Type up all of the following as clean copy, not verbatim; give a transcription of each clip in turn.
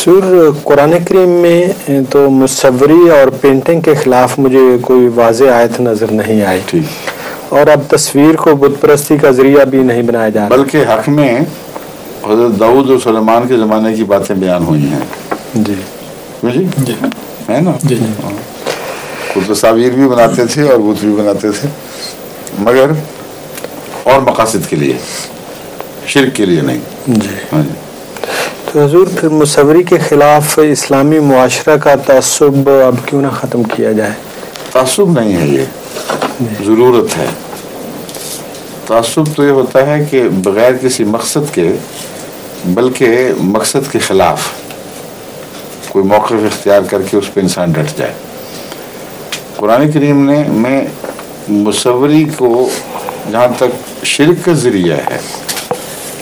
حضور قرآن کریم میں تو مصوری اور پینٹنگ کے خلاف مجھے کوئی واضح آیت نظر نہیں آئی، ٹھیک، اور اب تصویر کو بت پرستی کا ذریعہ بھی نہیں بنایا جا رہا، بلکہ حق میں حضرت داؤد اور سلیمان کے زمانے کی باتیں بیان ہوئی ہیں. جی جی ہے نا، وہ تصاویر بھی بناتے تھے اور بت بھی بناتے تھے، مگر اور مقاصد کے لیے، شرک کے لیے نہیں. جی تو حضور پھر مصوری کے خلاف اسلامی معاشرہ کا تعصب اب کیوں نہ ختم کیا جائے؟ تعصب نہیں ہے، یہ ضرورت ہے. تعصب تو یہ ہوتا ہے کہ بغیر کسی مقصد کے، بلکہ مقصد کے خلاف کوئی موقف اختیار کر کے اس پہ انسان ڈٹ جائے. قرآن کریم نے میں مصوری کو جہاں تک شرک کا ذریعہ ہے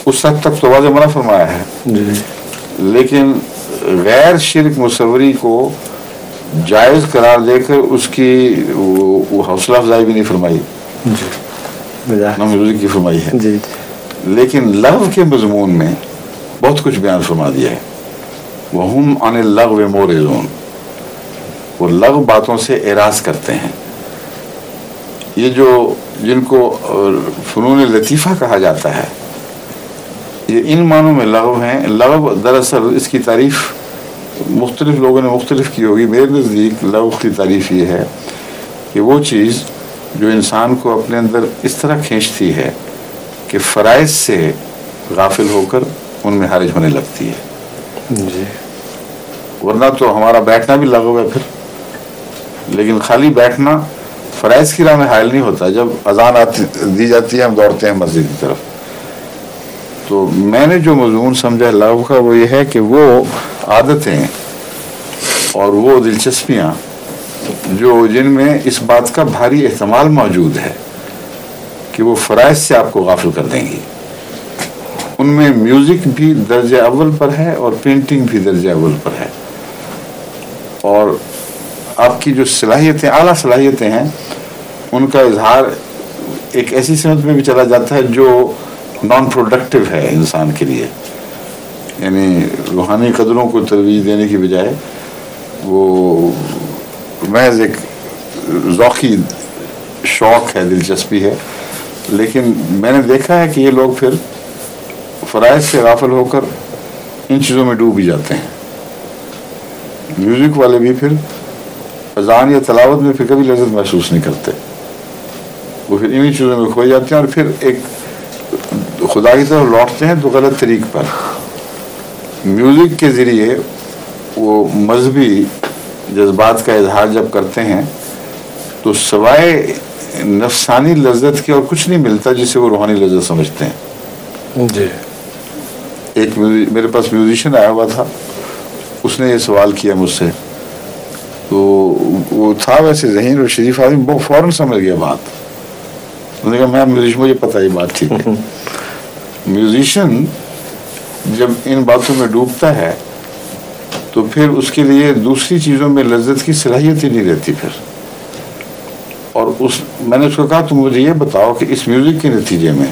اس حد تک تو واضح منع فرمایا ہے، لیکن غیر شرک مصوری کو جائز قرار دے کر اس کی وہ حوصلہ افزائی بھی نہیں فرمائی، نہ مصوری کی فرمائی ہے، لیکن لغو کے مضمون میں بہت کچھ بیان فرما دیا ہے. وَهُمْ عَنِ اللَّغْوِ مُعْرِضُونَ، وہ لغو باتوں سے اعراض کرتے ہیں. یہ جو جن کو فنون لطیفہ کہا جاتا ہے، یہ ان معنوں میں لغو ہیں. لغو دراصل اس کی تعریف مختلف لوگوں نے مختلف کی ہوگی. میرے نزدیک لغو کی تعریف یہ ہے کہ وہ چیز جو انسان کو اپنے اندر اس طرح کھینچتی ہے کہ فرائض سے غافل ہو کر ان میں حرج ہونے لگتی ہے. جی ورنہ تو ہمارا بیٹھنا بھی لغو ہے پھر، لیکن خالی بیٹھنا فرائض کی راہ میں حائل نہیں ہوتا. جب اذان دی جاتی ہے ہم دوڑتے ہیں مسجد کی طرف. تو میں نے جو مضمون سمجھا لغو کا وہ یہ ہے کہ وہ عادتیں اور وہ دلچسپیاں جو جن میں اس بات کا بھاری احتمال موجود ہے کہ وہ فرائض سے آپ کو غافل کر دیں گی، ان میں میوزک بھی درجہ اول پر ہے اور پینٹنگ بھی درجہ اول پر ہے. اور آپ کی جو صلاحیتیں، اعلیٰ صلاحیتیں ہیں، ان کا اظہار ایک ایسی سمت میں بھی چلا جاتا ہے جو نان پروڈکٹیو ہے انسان کے لیے. یعنی روحانی قدروں کو ترویج دینے کی بجائے وہ محض ایک ذوقی شوق ہے، دلچسپی ہے. لیکن میں نے دیکھا ہے کہ یہ لوگ پھر فرائض سے غافل ہو کر ان چیزوں میں ڈوب بھی جاتے ہیں. میوزک والے بھی پھر اذان یا تلاوت میں پھر کبھی لذت محسوس نہیں کرتے، وہ پھر انہی چیزوں میں کھو جاتے ہیں اور پھر ایک خدا کی طرف لوٹتے ہیں تو غلط طریق پر. میوزک کے ذریعے وہ مذہبی جذبات کا اظہار جب کرتے ہیں تو سوائے نفسانی لذت کے اور کچھ نہیں ملتا جسے وہ روحانی لذت سمجھتے ہیں. جی ایک میرے پاس میوزیشین آیا ہوا تھا، اس نے یہ سوال کیا مجھ سے، تو وہ تھا ویسے ذہین اور شریف آدمی، وہ فوراً سمجھ گیا بات. انہوں نے کہا میں میوزیشین، مجھے پتہ یہ بات ٹھیک ہے. میوزیشین جب ان باتوں میں ڈوبتا ہے تو پھر اس کے لیے دوسری چیزوں میں لذت کی صلاحیت ہی نہیں رہتی پھر. اور میں نے اس کو کہا تم مجھے یہ بتاؤ کہ اس میوزک کے نتیجے میں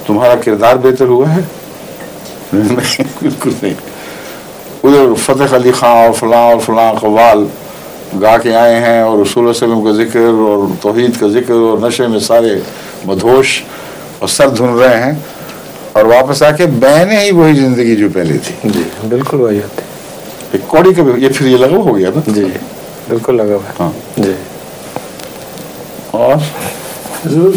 تمہارا کردار بہتر ہوا ہے؟ بالکل نہیں. ادھر فتح علی خان اور فلاں قوال گا کے آئے ہیں اور رسول اللہ صلی اللہ علیہ وسلم کا ذکر اور توحید کا ذکر اور نشے میں سارے مدہوش اور سر دھن رہے ہیں، اور واپس آ کے بہنے ہی وہی زندگی جو پہلے تھی. جی بالکل وہی ہوتی ایک کوڑی کا یہ پھر یہ لگا ہو گیا نا. جی بالکل لگا ہوا. ہاں جی. اور حضور